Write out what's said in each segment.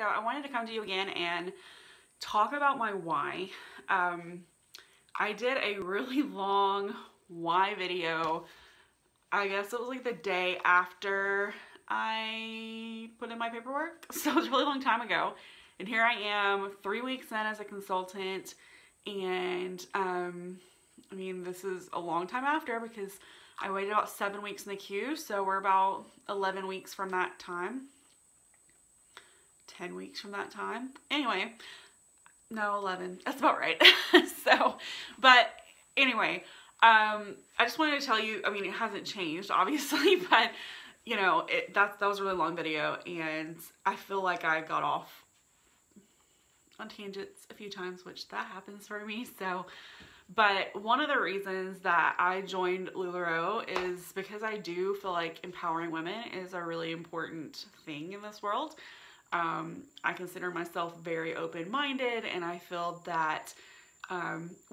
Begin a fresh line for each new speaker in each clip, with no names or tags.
So I wanted to come to you again and talk about my why. I did a really long why video. I guess it was like the day after I put in my paperwork. So it was a really long time ago. And here I am 3 weeks in as a consultant. And I mean, this is a long time after because I waited about 7 weeks in the queue. So we're about 11 weeks from that time. 10 weeks from that time. Anyway, no, 11. That's about right. So, but anyway, I just wanted to tell you, I mean, it hasn't changed, obviously, but, you know, that was a really long video, and I feel like I got off on tangents a few times, which that happens for me, so, but one of the reasons that I joined LuLaRoe is because I do feel like empowering women is a really important thing in this world. I consider myself very open-minded, and I feel that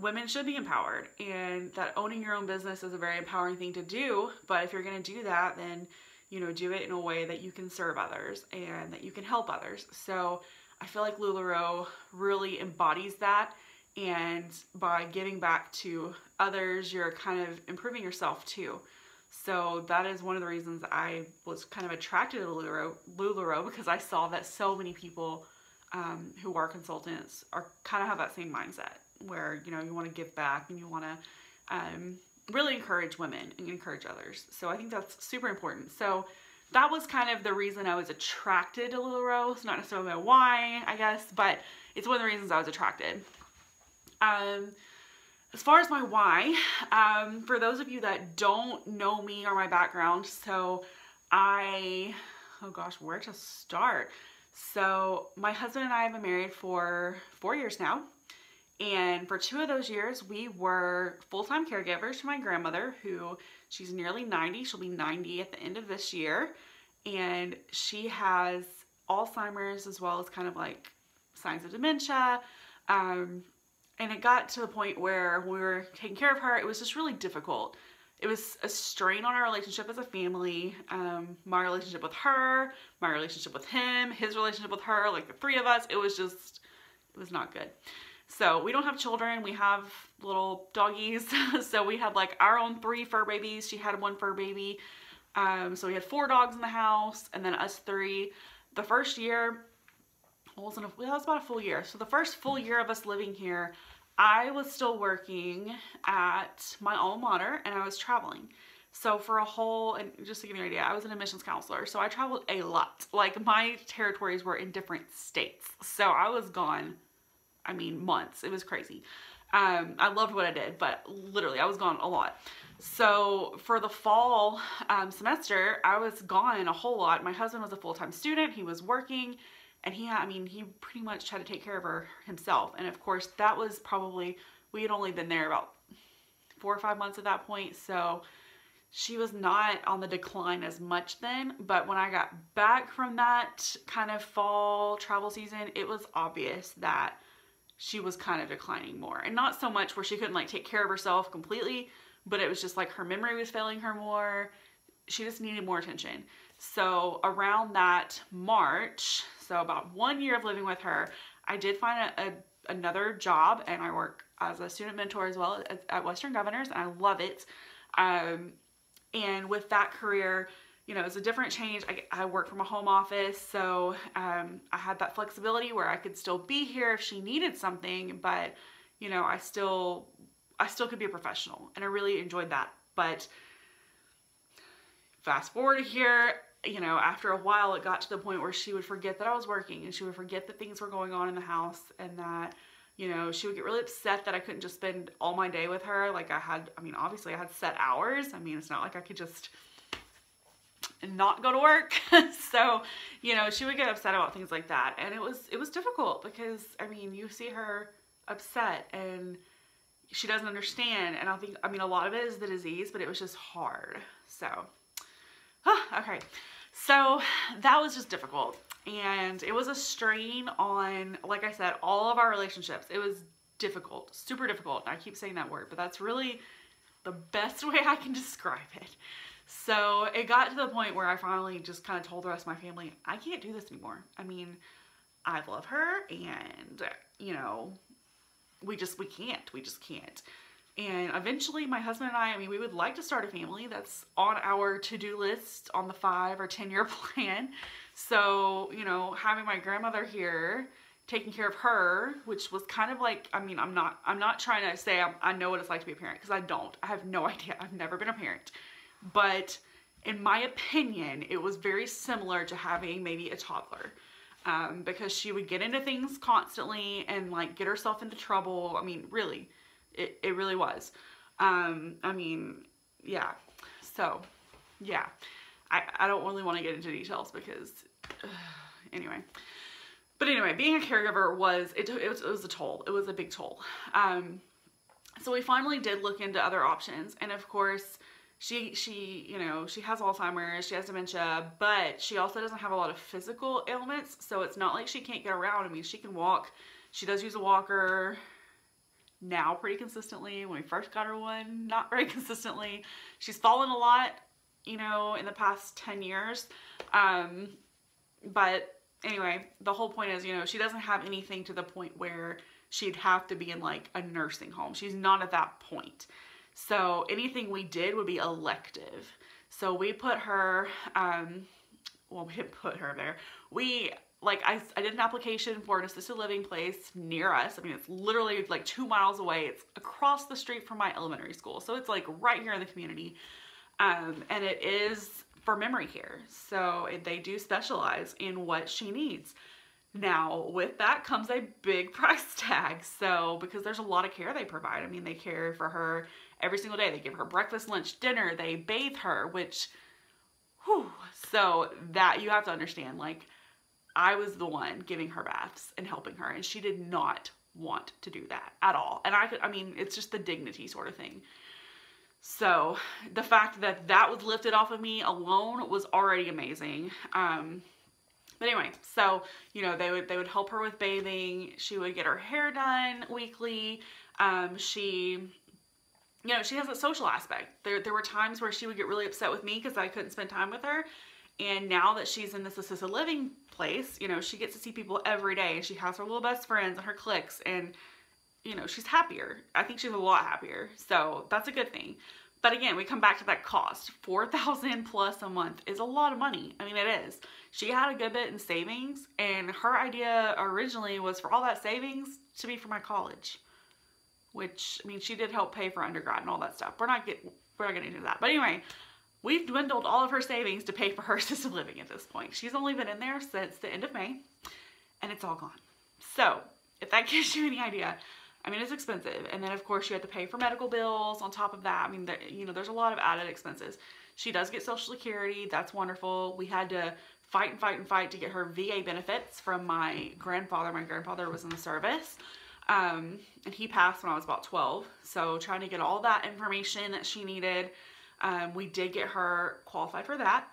women should be empowered, and that owning your own business is a very empowering thing to do. But if you're going to do that, then, you know, do it in a way that you can serve others and that you can help others. So I feel like LuLaRoe really embodies that, and by giving back to others, you're kind of improving yourself too. So that is one of the reasons I was kind of attracted to LuLaRoe, because I saw that so many people who are consultants are kind of have that same mindset where, you know, you want to give back and you want to really encourage women and encourage others. So I think that's super important. So that was kind of the reason I was attracted to LuLaRoe. It's not necessarily my why, I guess, but it's one of the reasons I was attracted. As far as my why, for those of you that don't know me or my background, so oh gosh, where to start? So my husband and I have been married for 4 years now. And for 2 of those years, we were full-time caregivers to my grandmother, who she's nearly 90. She'll be 90 at the end of this year. And she has Alzheimer's as well as kind of like signs of dementia. And it got to the point where we were taking care of her. It was just really difficult. It was a strain on our relationship as a family. My relationship with her, my relationship with him, his relationship with her, like the three of us, it was not good. So we don't have children. We have little doggies. So we had like our own 3 fur babies. She had 1 fur baby. So we had 4 dogs in the house and then us 3. The first year, that was about a full year. So the first full year of us living here, I was still working at my alma mater and I was traveling. So for a whole, and just to give you an idea, I was an admissions counselor. So I traveled a lot. Like my territories were in different states. So I was gone, I mean, months. It was crazy. I loved what I did, but literally I was gone a lot. So for the fall semester, I was gone a whole lot. My husband was a full-time student. He was working. And he pretty much had to take care of her himself. And of course, that was probably, we had only been there about 4 or 5 months at that point. So she was not on the decline as much then. But when I got back from that kind of fall travel season, it was obvious that she was kind of declining more. And not so much where she couldn't like take care of herself completely, but it was just like her memory was failing her more. She just needed more attention. So around that March, so about 1 year of living with her, I did find another job, and I work as a student mentor as well at Western Governors, and I love it. And with that career, you know, it's a different change. I work from a home office, so I had that flexibility where I could still be here if she needed something, but, you know, I still could be a professional, and I really enjoyed that. But fast forward here, you know, after a while, it got to the point where she would forget that I was working, and she would forget that things were going on in the house, and that, you know, she would get really upset that I couldn't just spend all my day with her. Like obviously I had set hours. I mean, it's not like I could just not go to work. So, you know, she would get upset about things like that. And it was difficult because, I mean, you see her upset and she doesn't understand. And I mean, a lot of it is the disease, but it was just hard. So, okay. So that was just difficult. And it was a strain on, like I said, all of our relationships. It was difficult, super difficult. I keep saying that word, but that's really the best way I can describe it. So it got to the point where I finally just kind of told the rest of my family, I can't do this anymore. I mean, I love her, and, you know, we just can't. And eventually my husband and I mean, we would like to start a family. That's on our to-do list on the 5 or 10 year plan. So, you know, having my grandmother here, taking care of her, which was kind of like, I mean, I'm not trying to say I know what it's like to be a parent, because I don't. I have no idea. I've never been a parent. But in my opinion, it was very similar to having maybe a toddler. Because she would get into things constantly and like get herself into trouble. I mean, really, it really was. I mean, yeah. So, yeah. I don't really want to get into details because, anyway. But anyway, being a caregiver was a toll. It was a big toll. So we finally did look into other options, and of course, she you know, she has Alzheimer's, she has dementia, but she also doesn't have a lot of physical ailments, so it's not like she can't get around. I mean, she can walk. She does use a walker now pretty consistently. When we first got her one, not very consistently. She's fallen a lot, you know, in the past 10 years. But anyway, the whole point is, you know, she doesn't have anything to the point where she'd have to be in like a nursing home. She's not at that point. So anything we did would be elective. So we put her, well, we didn't put her there. I did an application for an assisted living place near us. I mean, it's literally like 2 miles away. It's across the street from my elementary school. So it's like right here in the community. And it is for memory care. So they do specialize in what she needs. Now, with that comes a big price tag. So, because there's a lot of care they provide. I mean, they care for her every single day. They give her breakfast, lunch, dinner. They bathe her, which, whew. So that you have to understand, like, I was the one giving her baths and helping her, and she did not want to do that at all. And I mean, it's just the dignity sort of thing. So the fact that that was lifted off of me alone was already amazing. But anyway, so, you know, they would help her with bathing. She would get her hair done weekly. You know, she has a social aspect. There were times where she would get really upset with me because I couldn't spend time with her. And now that she's in this assisted living place, you know, she gets to see people every day. She has her little best friends and her cliques, and, you know, she's happier. I think she's a lot happier. So that's a good thing. But again, we come back to that cost. $4,000 plus a month is a lot of money. I mean, it is. She had a good bit in savings, and her idea originally was for all that savings to be for my college. Which, I mean, she did help pay for undergrad and all that stuff. We're not getting into that. But anyway, we've dwindled all of her savings to pay for her assisted living at this point. She's only been in there since the end of May, and it's all gone. So, if that gives you any idea, I mean, it's expensive. And then, of course, you have to pay for medical bills on top of that. I mean, you know, there's a lot of added expenses. She does get Social Security. That's wonderful. We had to fight to get her VA benefits from my grandfather. My grandfather was in the service. And he passed when I was about 12. So trying to get all that information that she needed. We did get her qualified for that,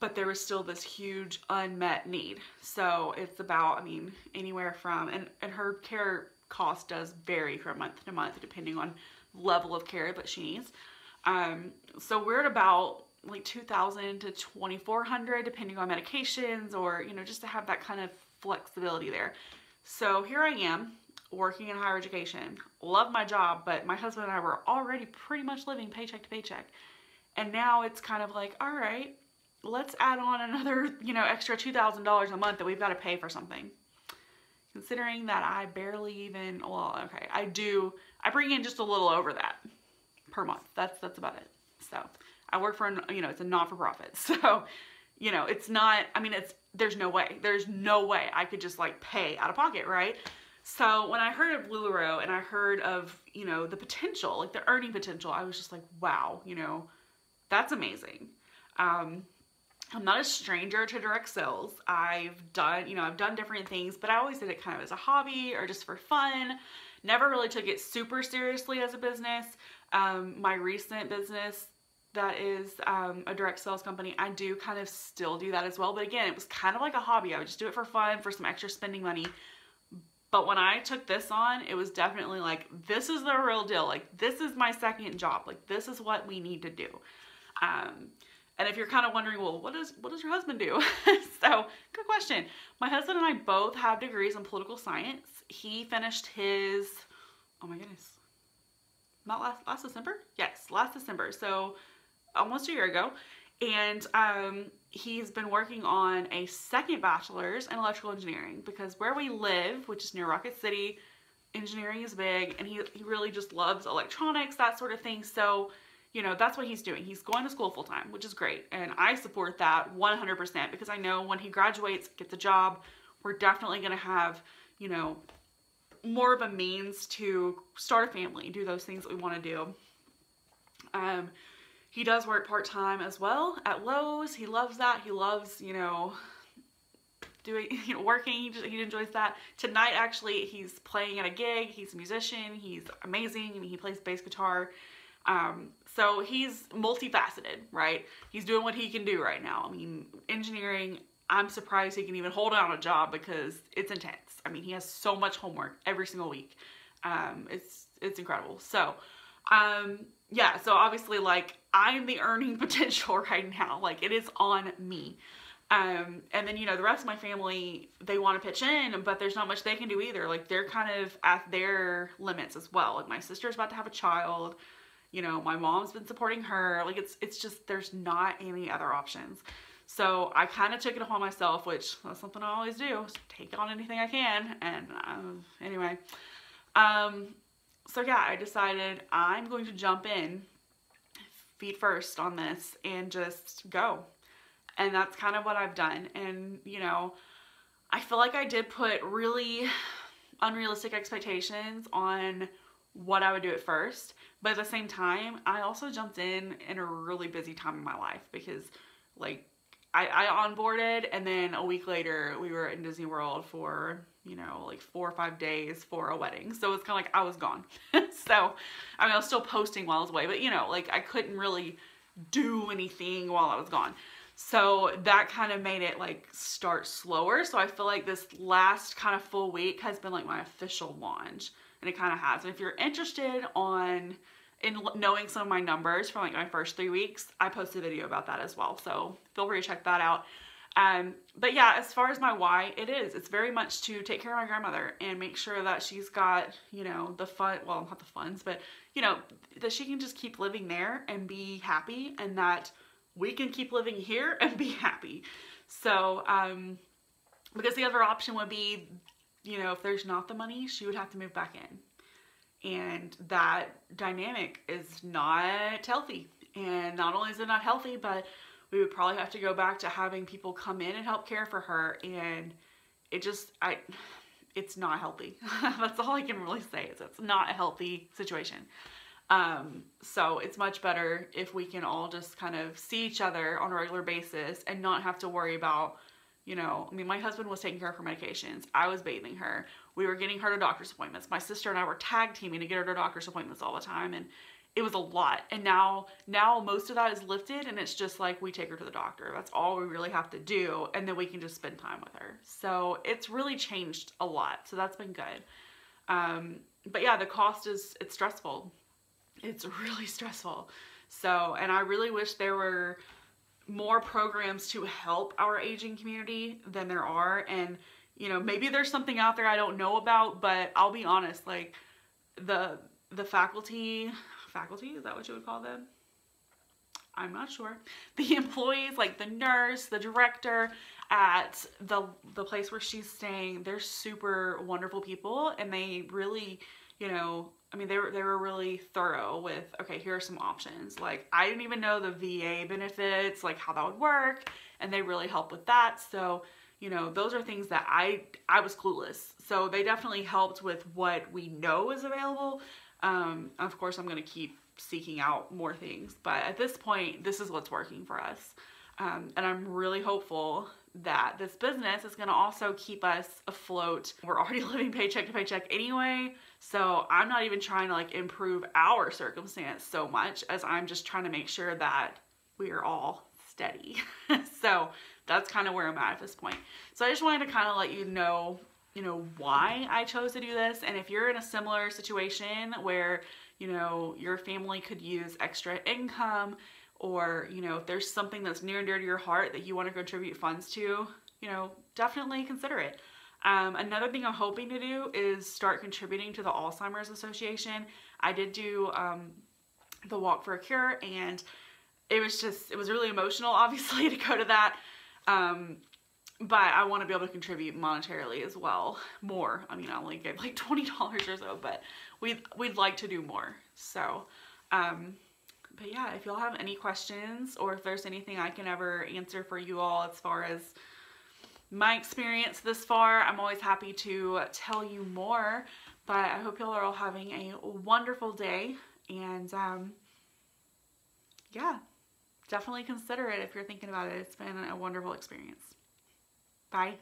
but there was still this huge unmet need. So it's about, I mean, anywhere from, and her care cost does vary from month to month depending on level of care that she needs. So we're at about like $2,000 to $2,400 depending on medications, or, you know, just to have that kind of flexibility there. So here I am working in higher education. Love my job, but my husband and I were already pretty much living paycheck to paycheck. And now it's kind of like, all right, let's add on another, you know, extra $2,000 a month that we've got to pay for something. Considering that I barely even, well, okay, I bring in just a little over that per month. That's about it. So I work for, you know, it's a not-for-profit. So, you know, it's not, I mean, there's no way I could just like pay out of pocket, right? So when I heard of LuLaRoe and I heard of, you know, the potential, like the earning potential, I was just like, wow, you know, that's amazing. I'm not a stranger to direct sales. I've done different things, but I always did it kind of as a hobby or just for fun. Never really took it super seriously as a business. My recent business that is a direct sales company, I do kind of still do that as well. But again, it was kind of like a hobby. I would just do it for fun, for some extra spending money. But when I took this on, it was definitely like, this is the real deal. Like, this is my second job. Like, this is what we need to do. And if you're kind of wondering, well, what does your husband do? So, good question. My husband and I both have degrees in political science. He finished his, oh my goodness, not last December? Yes, last December. So, almost a year ago. And he's been working on a second bachelor's in electrical engineering, because where we live, which is near Rocket City, engineering is big, and he really just loves electronics, that sort of thing. So, you know, that's what he's doing. He's going to school full time, which is great. And I support that 100%, because I know when he graduates, gets a job, we're definitely going to have, you know, more of a means to start a family, do those things that we want to do. He does work part-time as well at Lowe's. He loves that. He loves, you know, doing, you know, working. He enjoys that. Tonight, actually, he's playing at a gig. He's a musician. He's amazing. I mean, he plays bass guitar. So he's multifaceted, right? He's doing what he can do right now. I mean, engineering, I'm surprised he can even hold down a job, because it's intense. I mean, he has so much homework every single week. It's incredible. So, yeah, so obviously, like, I'm the earning potential right now. Like, it is on me. And then, you know, the rest of my family, they want to pitch in, but there's not much they can do either. Like, they're kind of at their limits as well. Like, my sister's about to have a child. You know, my mom's been supporting her. Like, it's just, there's not any other options. So I kind of took it upon myself, which that's something I always do, is take on anything I can. And anyway, so yeah, I decided I'm going to jump in feet first on this and just go. And that's kind of what I've done. And, you know, I feel like I did put really unrealistic expectations on what I would do at first. But at the same time, I also jumped in a really busy time in my life, because, like, I onboarded, and then a week later we were in Disney World for, you know, like 4 or 5 days for a wedding. So it's kind of like I was gone. So, I mean, I was still posting while I was away, but, you know, like, I couldn't really do anything while I was gone. So that kind of made it, like, start slower. So I feel like this last kind of full week has been, like, my official launch. And it kind of has. And if you're interested in knowing some of my numbers from, like, my first 3 weeks, I posted a video about that as well. So feel free to check that out. But yeah, as far as my why, it's very much to take care of my grandmother and make sure that she's got, you know, the fun, well, not the funds, but, you know, that she can just keep living there and be happy, and that we can keep living here and be happy. So, because the other option would be, you know, if there's not the money, she would have to move back in. And that dynamic is not healthy. And not only is it not healthy, but we would probably have to go back to having people come in and help care for her. And it just, it's not healthy. That's all I can really say, is it's not a healthy situation. So it's much better if we can all just kind of see each other on a regular basis and not have to worry about, you know, I mean, my husband was taking care of her medications. I was bathing her. We were getting her to doctor's appointments. My sister and I were tag teaming to get her to doctor's appointments all the time. And it was a lot. And now most of that is lifted, and it's just like, we take her to the doctor. That's all we really have to do. And then we can just spend time with her. So it's really changed a lot. So that's been good. But yeah, the cost it's stressful. It's really stressful. So, and I really wish there were more programs to help our aging community than there are. And, you know, maybe there's something out there I don't know about, but I'll be honest, like, the faculty, is that what you would call them? I'm not sure. The employees, like the nurse, the director at the place where she's staying, they're super wonderful people, and they really, you know, I mean, they were really thorough with, okay, here are some options. Like, I didn't even know the VA benefits, like how that would work, and they really helped with that. So, you know, those are things that I was clueless. So they definitely helped with what we know is available. Of course, I'm going to keep seeking out more things, but at this point, this is what's working for us. And I'm really hopeful that this business is going to also keep us afloat. We're already living paycheck to paycheck anyway, so I'm not even trying to, like, improve our circumstance so much as I'm just trying to make sure that we are all steady. So that's kind of where I'm at this point. So I just wanted to kind of let you know, why I chose to do this. And if you're in a similar situation where, you know, your family could use extra income, or, you know, if there's something that's near and dear to your heart that you want to contribute funds to, you know, definitely consider it. Another thing I'm hoping to do is start contributing to the Alzheimer's Association. I did do the Walk for a Cure, and it was really emotional, obviously, to go to that. But I want to be able to contribute monetarily as well, more. I mean, I only gave like $20 or so, but we'd like to do more. So, but yeah, if y'all have any questions, or if there's anything I can ever answer for you all as far as my experience this far, I'm always happy to tell you more. But I hope y'all are all having a wonderful day, and yeah, definitely consider it if you're thinking about it. It's been a wonderful experience. Bye.